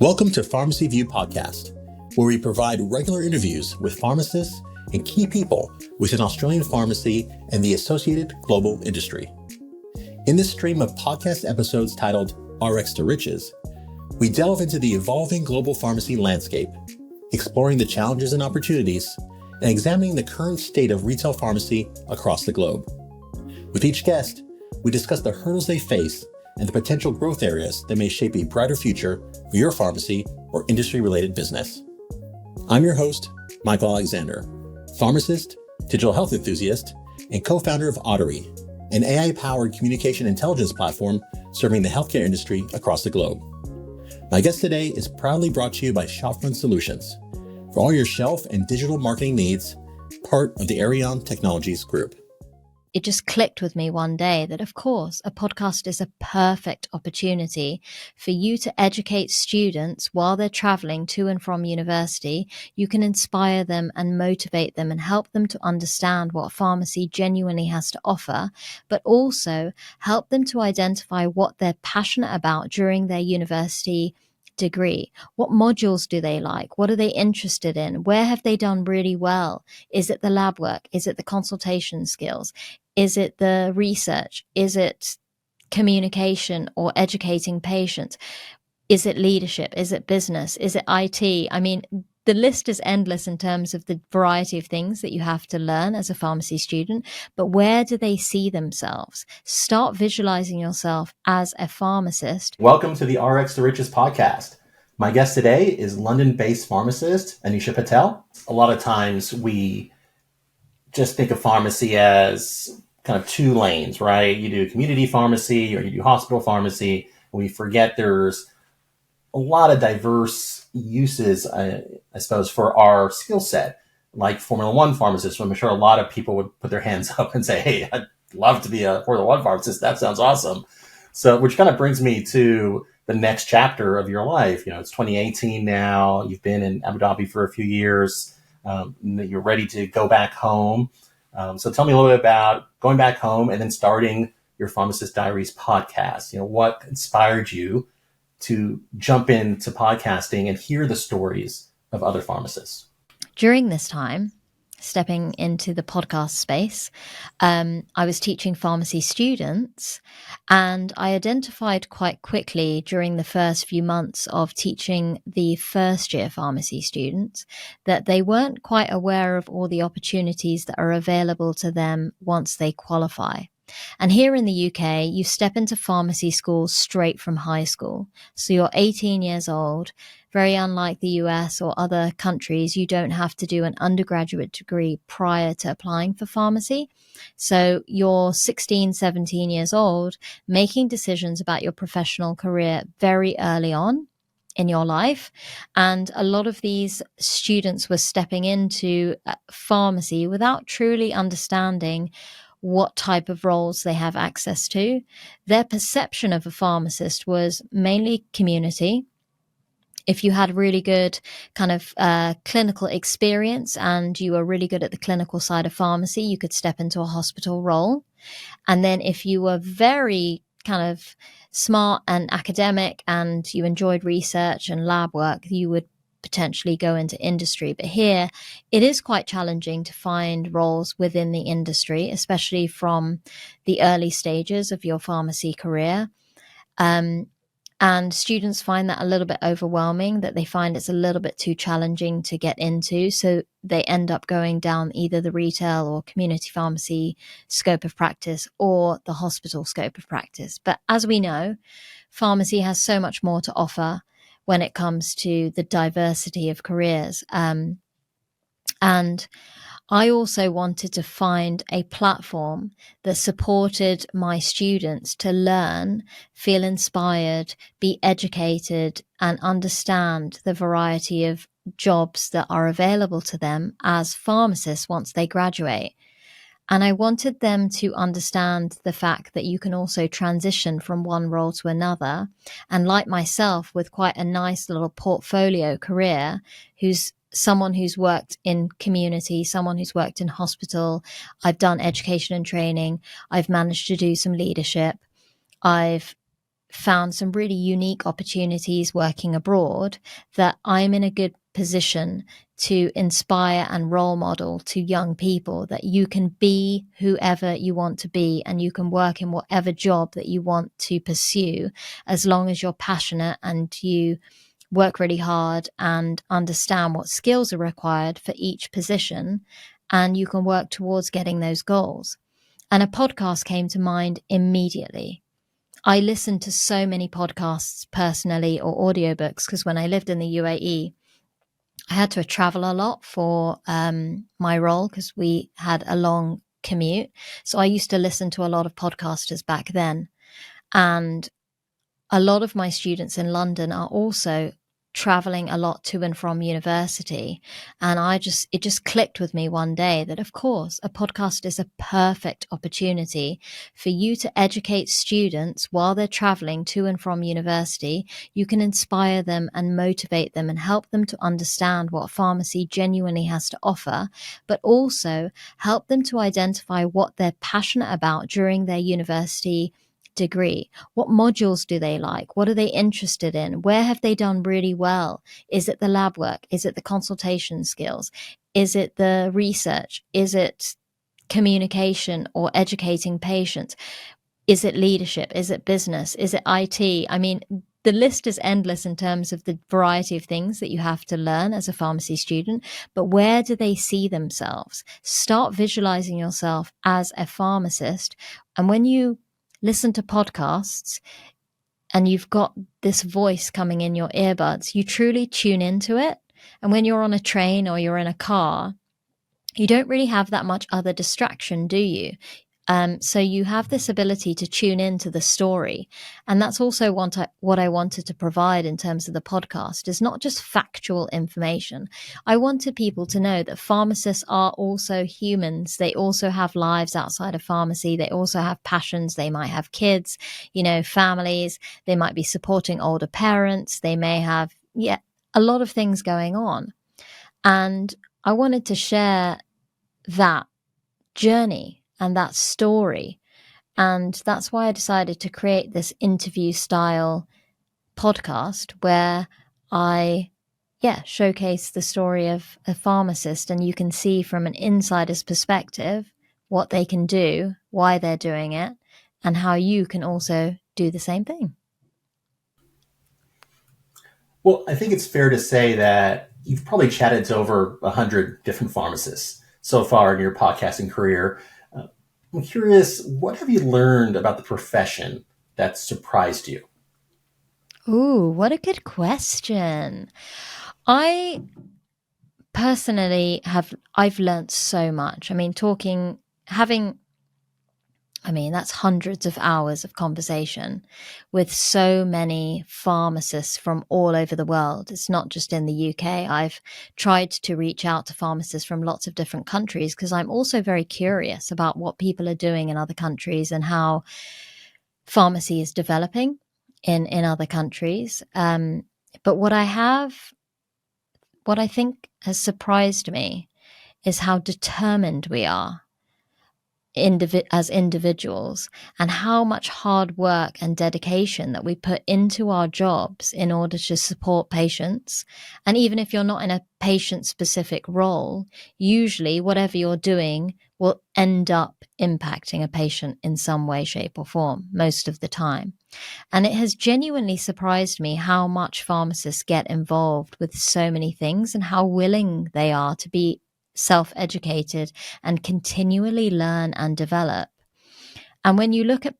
Welcome to Pharmacy View Podcast, where we provide regular interviews with pharmacists and key people within Australian pharmacy and the associated global industry. In this stream of podcast episodes titled RX to Riches, we delve into the evolving global pharmacy landscape, exploring the challenges and opportunities, and examining the current state of retail pharmacy across the globe. With each guest, we discuss the hurdles they face and the potential growth areas that may shape a brighter future for your pharmacy or industry-related business. I'm your host, Michael Alexander, pharmacist, digital health enthusiast, and co-founder of Audirie, an AI-powered communication intelligence platform serving the healthcare industry across the globe. My guest today is proudly brought to you by Shopfront Solutions for all your shelf and digital marketing needs, part of the Arion Technologies Group. It just clicked with me one day that, of course, a podcast is a perfect opportunity for you to educate students while they're traveling to and from university. You can inspire them and motivate them and help them to understand what pharmacy genuinely has to offer, but also help them to identify what they're passionate about during their university degree. What modules do they like? What are they interested in? Where have they done really well? Is it the lab work? Is it the consultation skills? Is it the research? Is it communication or educating patients? Is it leadership? Is it business? Is it IT? I mean, the list is endless in terms of the variety of things that you have to learn as a pharmacy student, but where do they see themselves? Start visualizing yourself as a pharmacist. Welcome to the RX to Riches podcast. My guest today is London-based pharmacist Anisha Patel. A lot of times we just think of pharmacy as kind of two lanes, right? You do community pharmacy or you do hospital pharmacy. We forget there's a lot of diverse uses, I suppose, for our skill set, like Formula One pharmacists. I'm sure a lot of people would put their hands up and say, hey, I'd love to be a Formula One pharmacist. That sounds awesome. So, which kind of brings me to the next chapter of your life. You know, it's 2018 now. You've been in Abu Dhabi for a few years. You're ready to go back home. So tell me a little bit about going back home and then starting your Pharmacist Diaries podcast. You know, what inspired you to jump into podcasting and hear the stories of other pharmacists? During this time, stepping into the podcast space, I was teaching pharmacy students, and I identified quite quickly during the first few months of teaching the first year pharmacy students that they weren't quite aware of all the opportunities that are available to them once they qualify. And here in the UK, you step into pharmacy school straight from high school. So you're 18 years old. Very unlike the US or other countries, you don't have to do an undergraduate degree prior to applying for pharmacy. So you're 16, 17 years old, making decisions about your professional career very early on in your life. And a lot of these students were stepping into pharmacy without truly understanding what type of roles they have access to. Their perception of a pharmacist was mainly community. If you had really good kind of clinical experience and you were really good at the clinical side of pharmacy, you could step into a hospital role. And then if you were very kind of smart and academic and you enjoyed research and lab work, you would potentially go into industry. But here it is quite challenging to find roles within the industry, especially from the early stages of your pharmacy career. And students find that a little bit overwhelming, that they find it's a little bit too challenging to get into. So they end up going down either the retail or community pharmacy scope of practice or the hospital scope of practice. But as we know, pharmacy has so much more to offer when it comes to the diversity of careers. And I also wanted to find a platform that supported my students to learn, feel inspired, be educated, and understand the variety of jobs that are available to them as pharmacists once they graduate. And I wanted them to understand the fact that you can also transition from one role to another. And like myself, with quite a nice little portfolio career, who's someone who's worked in community, someone who's worked in hospital, I've done education and training, I've managed to do some leadership, I've found some really unique opportunities working abroad, that I'm in a good position to inspire and role model to young people that you can be whoever you want to be, and you can work in whatever job that you want to pursue, as long as you're passionate and you work really hard and understand what skills are required for each position, and you can work towards getting those goals. And a podcast came to mind immediately. I listened to so many podcasts personally, or audiobooks, because when I lived in the UAE, I had to travel a lot for my role because we had a long commute. So I used to listen to a lot of podcasters back then. And a lot of my students in London are also traveling a lot to and from university. And it just clicked with me one day that, of course, a podcast is a perfect opportunity for you to educate students while they're traveling to and from university. You can inspire them and motivate them and help them to understand what pharmacy genuinely has to offer, but also help them to identify what they're passionate about during their university degree. What modules do they like? What are they interested in? Where have they done really well? Is it the lab work? Is it the consultation skills? Is it the research? Is it communication or educating patients? Is it leadership? Is it business? Is it IT? I mean, the list is endless in terms of the variety of things that you have to learn as a pharmacy student. But where do they see themselves? Start visualizing yourself as a pharmacist. And when you listen to podcasts and you've got this voice coming in your earbuds, you truly tune into it. And when you're on a train or you're in a car, you don't really have that much other distraction, do you? So you have this ability to tune into the story. And that's also what I wanted to provide in terms of the podcast, is not just factual information. I wanted people to know that pharmacists are also humans. They also have lives outside of pharmacy. They also have passions. They might have kids, families. They might be supporting older parents. They may have, a lot of things going on. And I wanted to share that journey and that story. And that's why I decided to create this interview style podcast where I showcase the story of a pharmacist, and you can see from an insider's perspective what they can do, why they're doing it, and how you can also do the same thing. Well, I think it's fair to say that you've probably chatted to over 100 different pharmacists so far in your podcasting career. I'm curious, what have you learned about the profession that surprised you? Ooh, what a good question. I personally I've learned so much. That's hundreds of hours of conversation with so many pharmacists from all over the world. It's not just in the UK. I've tried to reach out to pharmacists from lots of different countries because I'm also very curious about what people are doing in other countries and how pharmacy is developing in other countries. But what I think has surprised me is how determined we are as individuals, and how much hard work and dedication that we put into our jobs in order to support patients. And even if you're not in a patient-specific role, usually whatever you're doing will end up impacting a patient in some way, shape, or form most of the time. And it has genuinely surprised me how much pharmacists get involved with so many things and how willing they are to be self-educated and continually learn and develop. And when you look at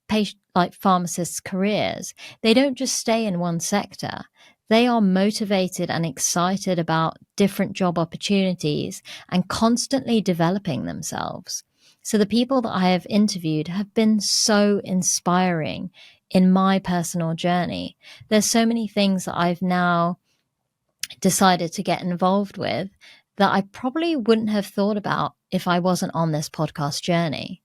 pharmacists' careers, they don't just stay in one sector. They are motivated and excited about different job opportunities and constantly developing themselves. So the people that I have interviewed have been so inspiring in my personal journey. There's so many things that I've now decided to get involved with that I probably wouldn't have thought about if I wasn't on this podcast journey.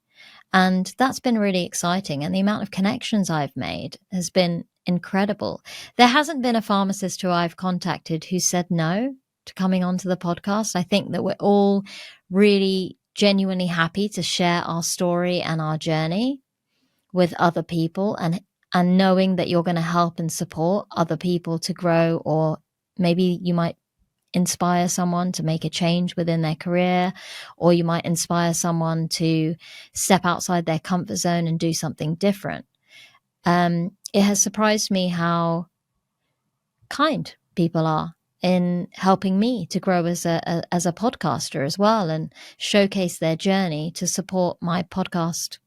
And that's been really exciting. And the amount of connections I've made has been incredible. There hasn't been a pharmacist who I've contacted who said no to coming onto the podcast. I think that we're all really genuinely happy to share our story and our journey with other people and and knowing that you're going to help and support other people to grow, or maybe you might inspire someone to make a change within their career, or you might inspire someone to step outside their comfort zone and do something different. It has surprised me how kind people are in helping me to grow as a podcaster as well, and showcase their journey to support my podcast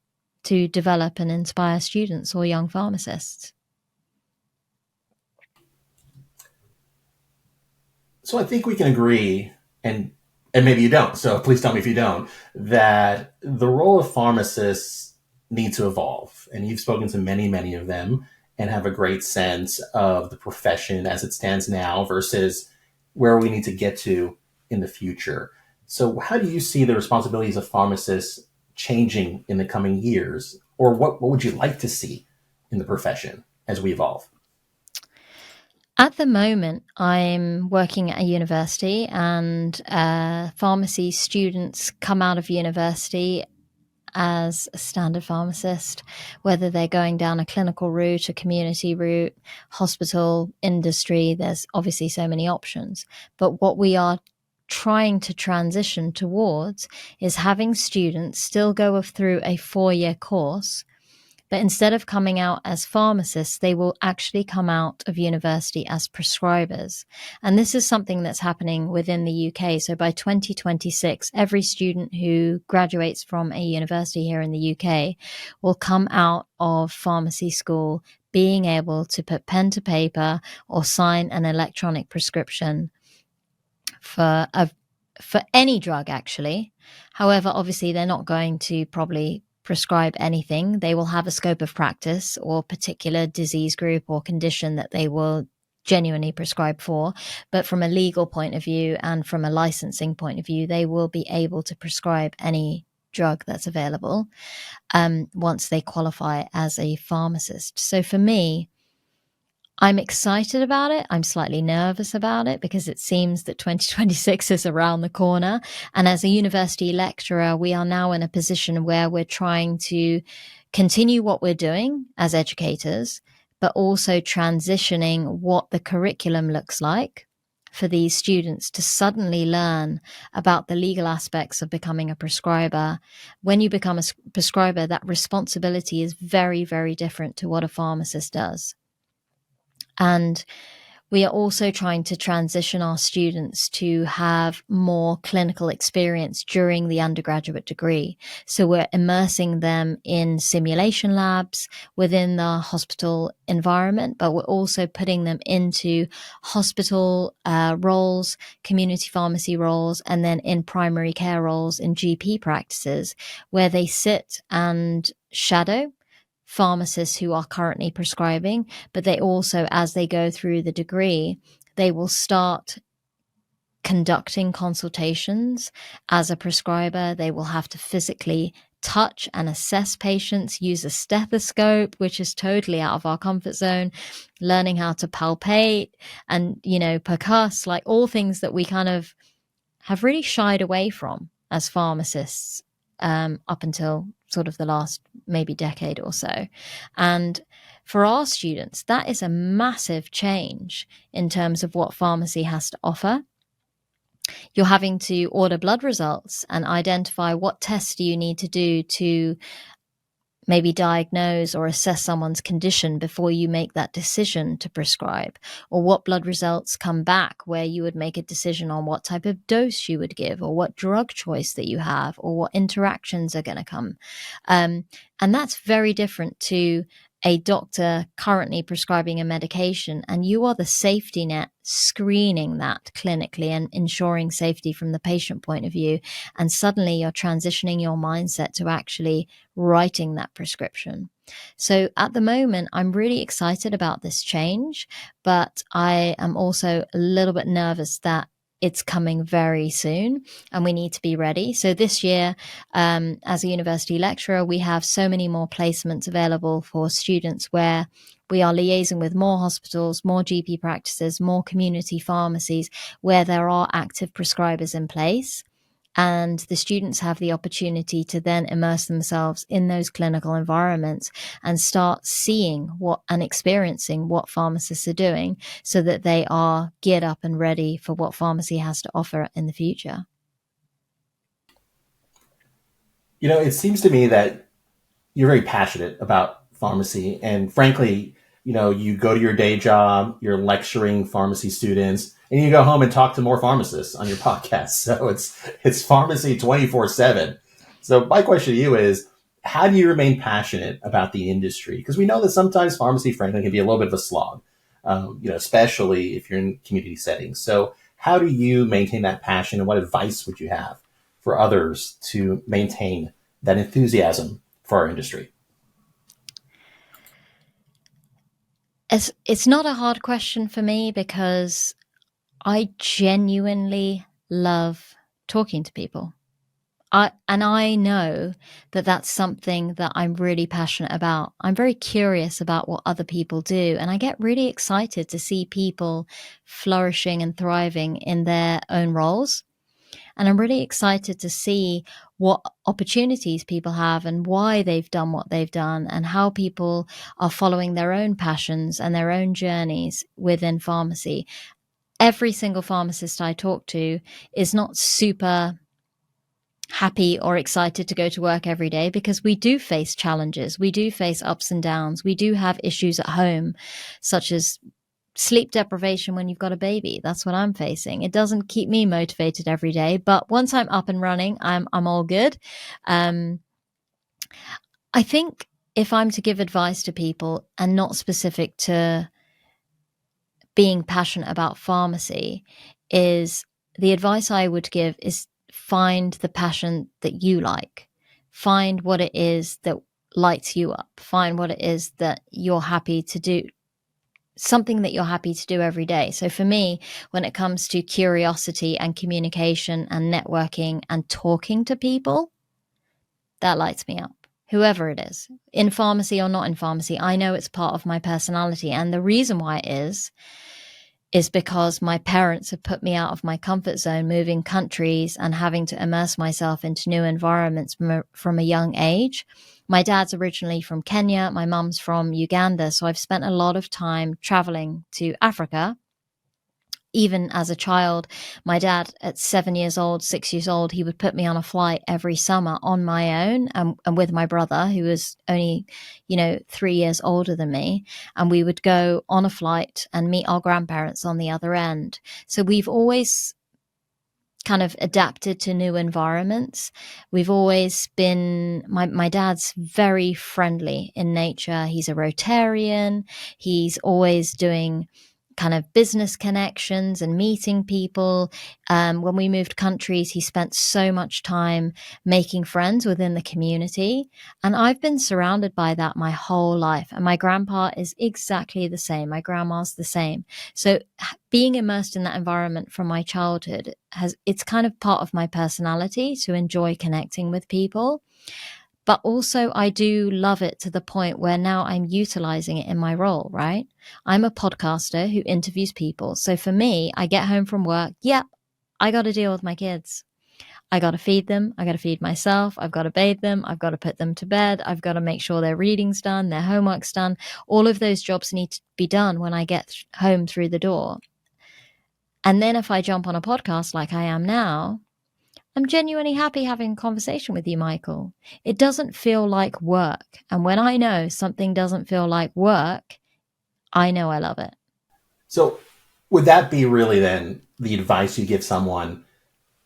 to develop and inspire students or young pharmacists. So I think we can agree, and maybe you don't, so please tell me if you don't, that the role of pharmacists needs to evolve. And you've spoken to many, many of them and have a great sense of the profession as it stands now versus where we need to get to in the future. So how do you see the responsibilities of pharmacists changing in the coming years? Or what would you like to see in the profession as we evolve? At the moment, I'm working at a university, and pharmacy students come out of university as a standard pharmacist, whether they're going down a clinical route, a community route, hospital, industry. There's obviously so many options. But what we are trying to transition towards is having students still go through a 4-year course, but instead of coming out as pharmacists, they will actually come out of university as prescribers. And this is something that's happening within the UK. So by 2026, every student who graduates from a university here in the UK will come out of pharmacy school being able to put pen to paper or sign an electronic prescription for any drug, actually. However, obviously, they're not going to probably prescribe anything. They will have a scope of practice or particular disease group or condition that they will genuinely prescribe for. But from a legal point of view and from a licensing point of view, they will be able to prescribe any drug that's available once they qualify as a pharmacist. So for me, I'm excited about it. I'm slightly nervous about it because it seems that 2026 is around the corner. And as a university lecturer, we are now in a position where we're trying to continue what we're doing as educators, but also transitioning what the curriculum looks like for these students to suddenly learn about the legal aspects of becoming a prescriber. When you become a prescriber, that responsibility is very, very different to what a pharmacist does. And we are also trying to transition our students to have more clinical experience during the undergraduate degree. So we're immersing them in simulation labs within the hospital environment, but we're also putting them into hospital roles, community pharmacy roles, and then in primary care roles in GP practices, where they sit and shadow pharmacists who are currently prescribing, but they also, as they go through the degree, they will start conducting consultations as a prescriber. They will have to physically touch and assess patients, use a stethoscope, which is totally out of our comfort zone, learning how to palpate and, percuss, like all things that we kind of have really shied away from as pharmacists up until sort of the last maybe decade or so. And for our students, that is a massive change in terms of what pharmacy has to offer. You're having to order blood results and identify what tests do you need to do to maybe diagnose or assess someone's condition before you make that decision to prescribe, or what blood results come back where you would make a decision on what type of dose you would give, or what drug choice that you have, or what interactions are going to come. And that's very different to a doctor currently prescribing a medication, and you are the safety net screening that clinically and ensuring safety from the patient point of view. And suddenly you're transitioning your mindset to actually writing that prescription. So at the moment, I'm really excited about this change, but I am also a little bit nervous that it's coming very soon and we need to be ready. So this year, as a university lecturer, we have so many more placements available for students where we are liaising with more hospitals, more GP practices, more community pharmacies where there are active prescribers in place. And the students have the opportunity to then immerse themselves in those clinical environments and start seeing what and experiencing what pharmacists are doing so that they are geared up and ready for what pharmacy has to offer in the future. It seems to me that you're very passionate about pharmacy. And frankly, you go to your day job, you're lecturing pharmacy students, and you go home and talk to more pharmacists on your podcast. So it's pharmacy 24/7. So my question to you is, how do you remain passionate about the industry? Because we know that sometimes pharmacy, frankly, can be a little bit of a slog, especially if you're in community settings. So how do you maintain that passion, and what advice would you have for others to maintain that enthusiasm for our industry? It's not a hard question for me because I genuinely love talking to people. I know that that's something that I'm really passionate about. I'm very curious about what other people do, and I get really excited to see people flourishing and thriving in their own roles. And I'm really excited to see what opportunities people have and why they've done what they've done and how people are following their own passions and their own journeys within pharmacy. Every single pharmacist I talk to is not super happy or excited to go to work every day because we do face challenges. We do face ups and downs. We do have issues at home, such as sleep deprivation when you've got a baby. That's what I'm facing. It doesn't keep me motivated every day, but once I'm up and running, I'm all good. I think if I'm to give advice to people and not specific to being passionate about pharmacy, is the advice I would give is find the passion that you like. Find what it is that lights you up. Find what it is that you're happy to do. Something that you're happy to do every day. So for me, when it comes to curiosity and communication and networking and talking to people, that lights me up. Whoever it is, in pharmacy or not in pharmacy, I know it's part of my personality. And the reason why it is because my parents have put me out of my comfort zone, moving countries and having to immerse myself into new environments from a young age. My dad's originally from Kenya. My mum's from Uganda. So I've spent a lot of time traveling to Africa. Even as a child, my dad at 7 years old, 6 years old, he would put me on a flight every summer on my own and with my brother, who was only, 3 years older than me. And we would go on a flight and meet our grandparents on the other end. So we've always kind of adapted to new environments. We've always been, my dad's very friendly in nature. He's a Rotarian. He's always doing kind of business connections and meeting people. When we moved countries, he spent so much time making friends within the community. And I've been surrounded by that my whole life. And my grandpa is exactly the same. My grandma's the same. So being immersed in that environment from my childhood it's kind of part of my personality to enjoy connecting with people. But also I do love it to the point where now I'm utilizing it in my role, right? I'm a podcaster who interviews people. So for me, I get home from work. Yep, I got to deal with my kids. I got to feed them. I got to feed myself. I've got to bathe them. I've got to put them to bed. I've got to make sure their reading's done, their homework's done. All of those jobs need to be done when I get home through the door. And then if I jump on a podcast like I am now, I'm genuinely happy having a conversation with you, Michael. It doesn't feel like work. And when I know something doesn't feel like work, I know I love it. So would that be really then the advice you give someone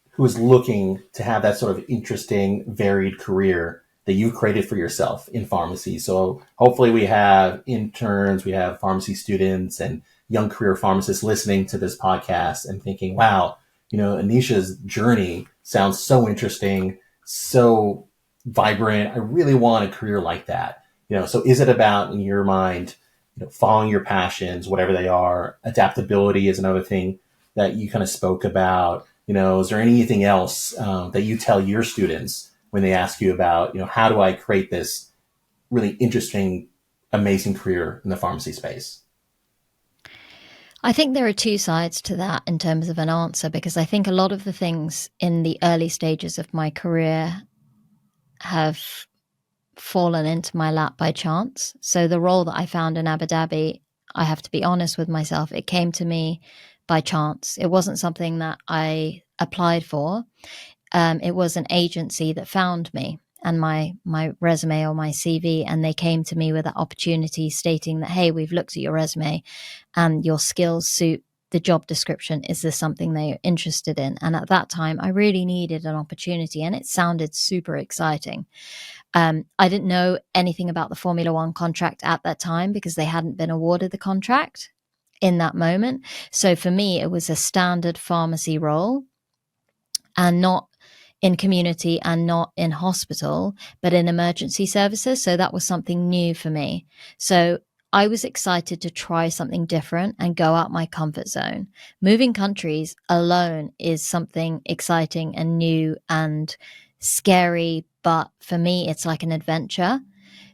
who is looking to have that sort of interesting, varied career that you created for yourself in pharmacy? So hopefully we have interns, we have pharmacy students and young career pharmacists listening to this podcast and thinking, wow, Anisha's journey sounds so interesting, so vibrant. I really want a career like that. So is it about, in your mind, following your passions, whatever they are? Adaptability is another thing that you kind of spoke about. Is there anything else that you tell your students when they ask you about, how do I create this really interesting, amazing career in the pharmacy space? I think there are two sides to that in terms of an answer, because I think a lot of the things in the early stages of my career have fallen into my lap by chance. So the role that I found in Abu Dhabi, I have to be honest with myself, it came to me by chance. It wasn't something that I applied for. It was an agency that found me and my resume or my CV, and they came to me with an opportunity stating that, hey, we've looked at your resume and your skills suit the job description. Is this something that you're interested in? And at that time, I really needed an opportunity, and it sounded super exciting. I didn't know anything about the Formula One contract at that time because they hadn't been awarded the contract in that moment. So for me, it was a standard pharmacy role, and not in community and not in hospital, but in emergency services. So that was something new for me. So I was excited to try something different and go out my comfort zone. Moving countries alone is something exciting and new and scary, but for me, it's like an adventure.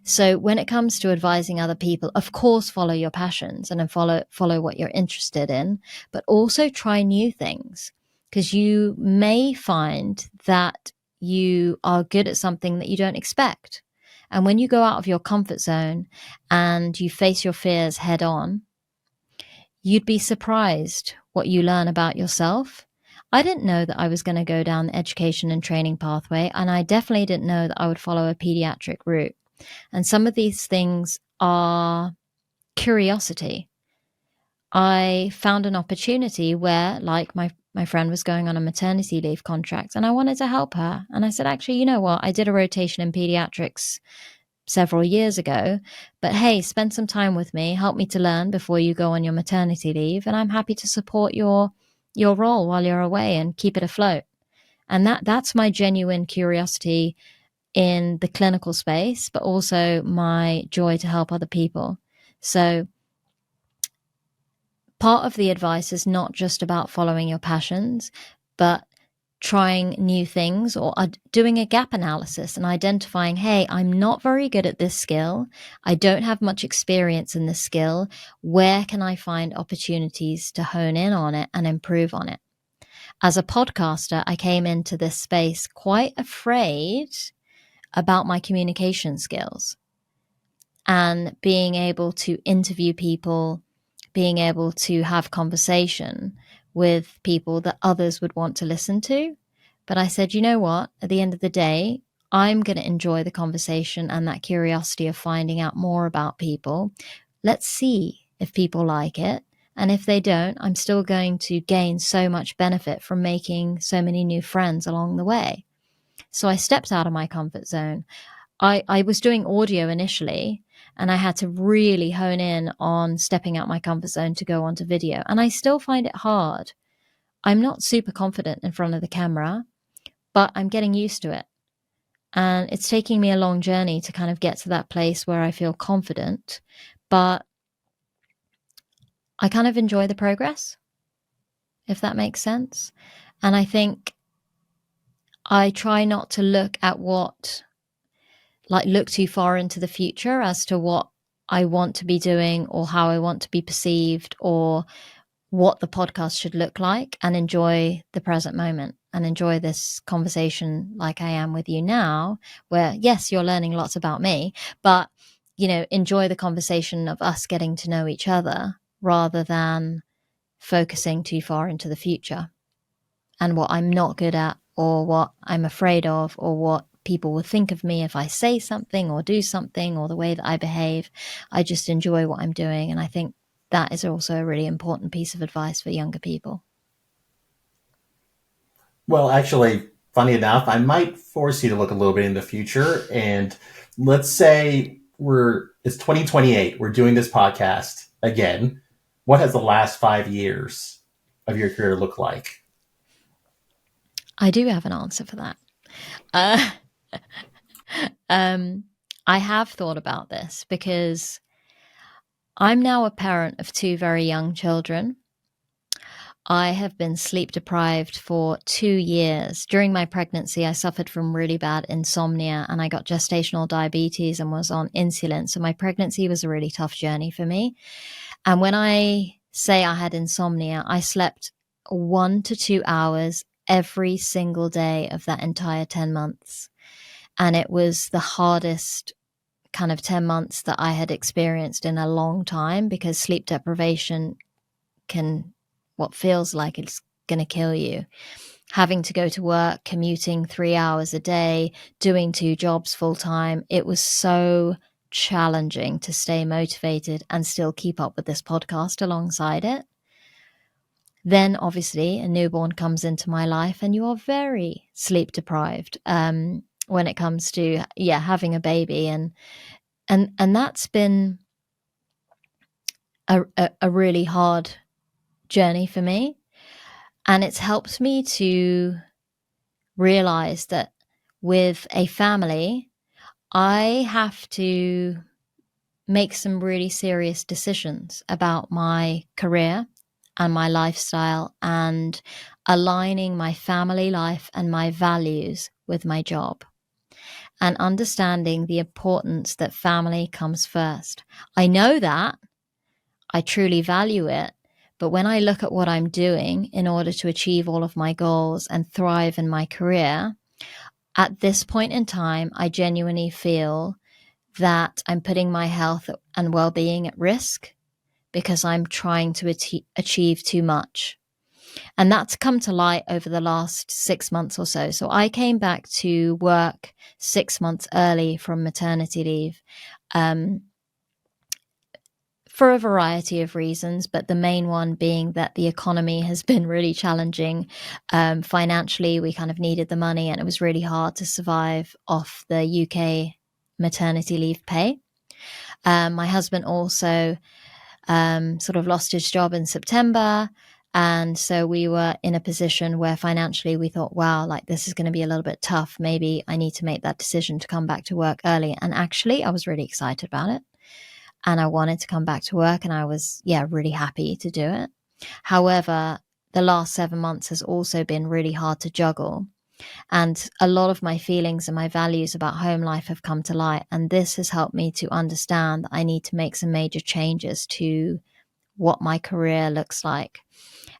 So when it comes to advising other people, of course, follow your passions and then follow what you're interested in, but also try new things, because you may find that you are good at something that you don't expect. And when you go out of your comfort zone and you face your fears head on, you'd be surprised what you learn about yourself. I didn't know that I was going to go down the education and training pathway, and I definitely didn't know that I would follow a pediatric route. And some of these things are curiosity. I found an opportunity where, like, my friend was going on a maternity leave contract and I wanted to help her. And I said, actually, you know what? I did a rotation in pediatrics several years ago, but hey, spend some time with me, help me to learn before you go on your maternity leave. And I'm happy to support your role while you're away and keep it afloat. And that's my genuine curiosity in the clinical space, but also my joy to help other people. So part of the advice is not just about following your passions, but trying new things or doing a gap analysis and identifying, hey, I'm not very good at this skill. I don't have much experience in this skill. Where can I find opportunities to hone in on it and improve on it? As a podcaster, I came into this space quite afraid about my communication skills and being able to interview people, being able to have conversation with people that others would want to listen to. But I said, you know what? At the end of the day, I'm going to enjoy the conversation and that curiosity of finding out more about people. Let's see if people like it. And if they don't, I'm still going to gain so much benefit from making so many new friends along the way. So I stepped out of my comfort zone. I was doing audio initially, and I had to really hone in on stepping out my comfort zone to go onto video. And I still find it hard. I'm not super confident in front of the camera, but I'm getting used to it. And it's taking me a long journey to kind of get to that place where I feel confident, but I kind of enjoy the progress, if that makes sense. And I think I try not to look too far into the future as to what I want to be doing or how I want to be perceived or what the podcast should look like, and enjoy the present moment and enjoy this conversation like I am with you now, where yes, you're learning lots about me, but enjoy the conversation of us getting to know each other rather than focusing too far into the future and what I'm not good at or what I'm afraid of or what people will think of me if I say something or do something or the way that I behave. I just enjoy what I'm doing. And I think that is also a really important piece of advice for younger people. Well, actually, funny enough, I might force you to look a little bit in the future. And let's say it's 2028. We're doing this podcast again. What has the last 5 years of your career looked like? I do have an answer for that. I have thought about this because I'm now a parent of 2 very young children. I have been sleep deprived for 2 years. During my pregnancy, I suffered from really bad insomnia and I got gestational diabetes and was on insulin. So my pregnancy was a really tough journey for me. And when I say I had insomnia, I slept 1 to 2 hours every single day of that entire 10 months. And it was the hardest kind of 10 months that I had experienced in a long time, because sleep deprivation what feels like it's going to kill you. Having to go to work, commuting 3 hours a day, doing 2 jobs full time. It was so challenging to stay motivated and still keep up with this podcast alongside it. Then obviously a newborn comes into my life, and you are very sleep deprived when it comes to having a baby, and that's been a really hard journey for me. And it's helped me to realize that with a family, I have to make some really serious decisions about my career and my lifestyle, and aligning my family life and my values with my job, and understanding the importance that family comes first. I know that. I truly value it. But when I look at what I'm doing in order to achieve all of my goals and thrive in my career, at this point in time, I genuinely feel that I'm putting my health and well-being at risk because I'm trying to achieve too much. And that's come to light over the last 6 months or so. So I came back to work 6 months early from maternity leave, for a variety of reasons, but the main one being that the economy has been really challenging. Financially, we kind of needed the money, and it was really hard to survive off the UK maternity leave pay. My husband also sort of lost his job in September. And so we were in a position where financially we thought, wow, like this is going to be a little bit tough. Maybe I need to make that decision to come back to work early. And actually, I was really excited about it. And I wanted to come back to work, and I was, really happy to do it. However, the last 7 months has also been really hard to juggle. And a lot of my feelings and my values about home life have come to light. And this has helped me to understand that I need to make some major changes to what my career looks like.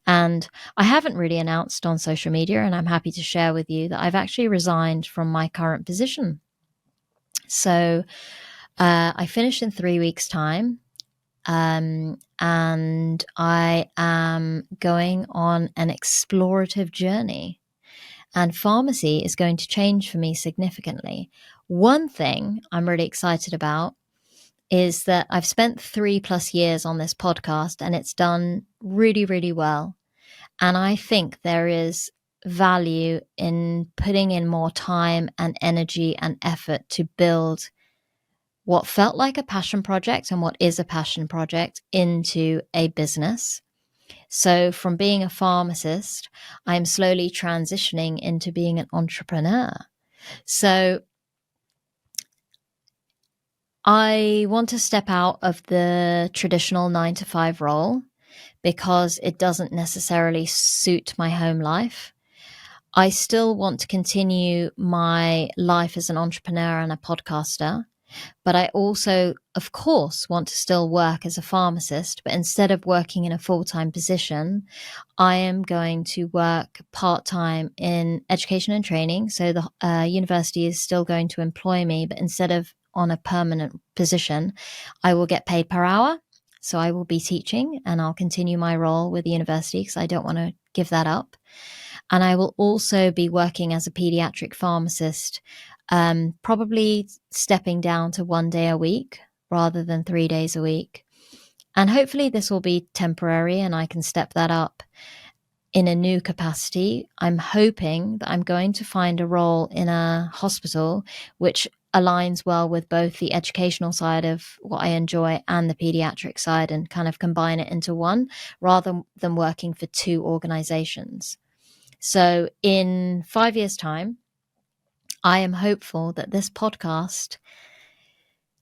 And I haven't really announced on social media, and I'm happy to share with you that I've actually resigned from my current position. So I finish in 3 weeks' time, and I am going on an explorative journey. And pharmacy is going to change for me significantly. One thing I'm really excited about is that I've spent 3+ years on this podcast, and it's done really, really well. And I think there is value in putting in more time and energy and effort to build what felt like a passion project and what is a passion project into a business. So from being a pharmacist, I'm slowly transitioning into being an entrepreneur. So I want to step out of the traditional 9-to-5 role because it doesn't necessarily suit my home life. I still want to continue my life as an entrepreneur and a podcaster. But I also, of course, want to still work as a pharmacist, but instead of working in a full-time position, I am going to work part-time in education and training. So the university is still going to employ me, but instead of on a permanent position, I will get paid per hour. So I will be teaching, and I'll continue my role with the university because I don't want to give that up. And I will also be working as a pediatric pharmacist, probably stepping down to 1 day a week rather than 3 days a week. And hopefully this will be temporary and I can step that up in a new capacity. I'm hoping that I'm going to find a role in a hospital which aligns well with both the educational side of what I enjoy and the pediatric side, and kind of combine it into one rather than working for 2 organizations. So in 5 years' time, I am hopeful that this podcast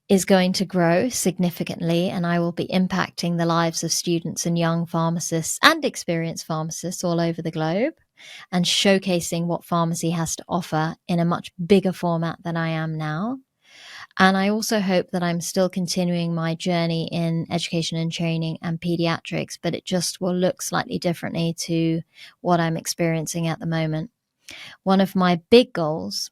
is going to grow significantly, and I will be impacting the lives of students and young pharmacists and experienced pharmacists all over the globe, and showcasing what pharmacy has to offer in a much bigger format than I am now. And I also hope that I'm still continuing my journey in education and training and pediatrics, but it just will look slightly differently to what I'm experiencing at the moment. One of my big goals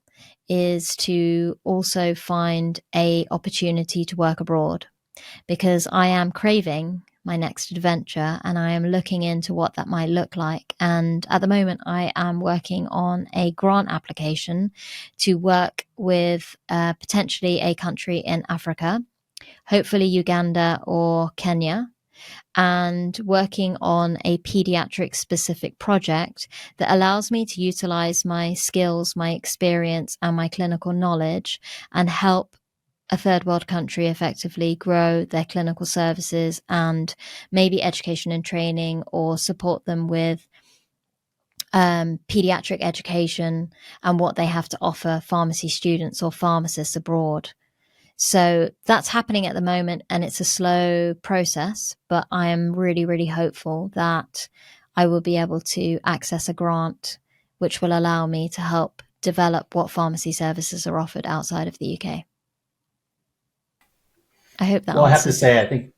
is to also find an opportunity to work abroad, because I am craving my next adventure and I am looking into what that might look like. And at the moment, I am working on a grant application to work with potentially a country in Africa, hopefully Uganda or Kenya, and working on a pediatric specific project that allows me to utilize my skills, my experience, and my clinical knowledge and help a third world country effectively grow their clinical services and maybe education and training, or support them with pediatric education and what they have to offer pharmacy students or pharmacists abroad. So that's happening at the moment, and it's a slow process, but I am really, really hopeful that I will be able to access a grant which will allow me to help develop what pharmacy services are offered outside of the UK. I hope that answers. Well, I have to say, I think,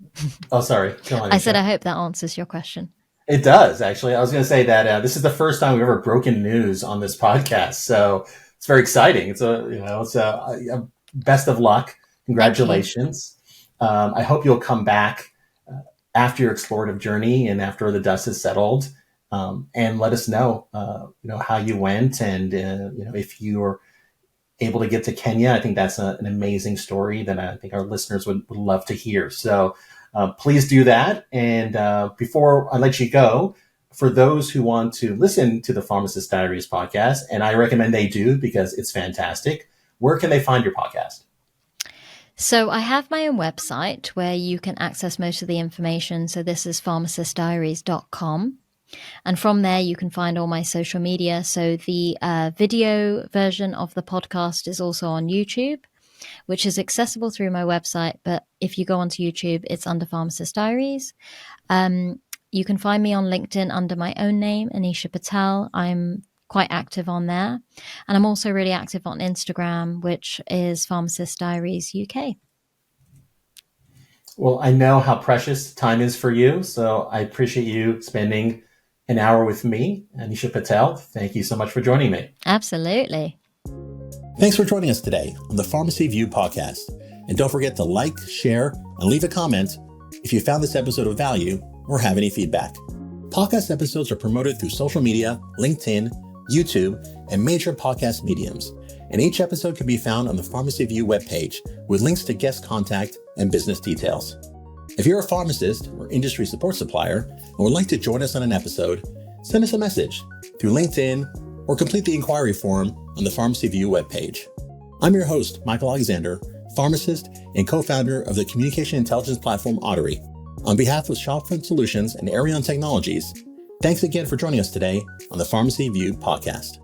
oh, sorry. Go on, I said, I hope that answers your question. It does, actually. I was going to say that this is the first time we've ever broken news on this podcast. So it's very exciting. It's a best of luck. Congratulations. I hope you'll come back after your explorative journey and after the dust has settled, and let us know, how you went, and, if you're able to get to Kenya. I think that's an amazing story that I think our listeners would love to hear. So please do that. And before I let you go, for those who want to listen to the Pharmacist Diaries podcast, and I recommend they do because it's fantastic, where can they find your podcast? So I have my own website where you can access most of the information. So this is pharmacistdiaries.com. And from there, you can find all my social media. So the video version of the podcast is also on YouTube, which is accessible through my website. But if you go onto YouTube, it's under Pharmacist Diaries. You can find me on LinkedIn under my own name, Anisha Patel. I'm quite active on there. And I'm also really active on Instagram, which is Pharmacist Diaries UK. Well, I know how precious time is for you, so I appreciate you spending an hour with me, Anisha Patel. Thank you so much for joining me. Absolutely. Thanks for joining us today on the Pharmacy View podcast. And don't forget to like, share, and leave a comment if you found this episode of value or have any feedback. Podcast episodes are promoted through social media, LinkedIn, YouTube, and major podcast mediums. And each episode can be found on the Pharmacy View webpage with links to guest contact and business details. If you're a pharmacist or industry support supplier and would like to join us on an episode, send us a message through LinkedIn or complete the inquiry form on the Pharmacy View webpage. I'm your host, Michael Alexander, pharmacist and co-founder of the communication intelligence platform Audirie. On behalf of Shopfront Solutions and Arion Technologies, thanks again for joining us today on the Pharmacy View podcast.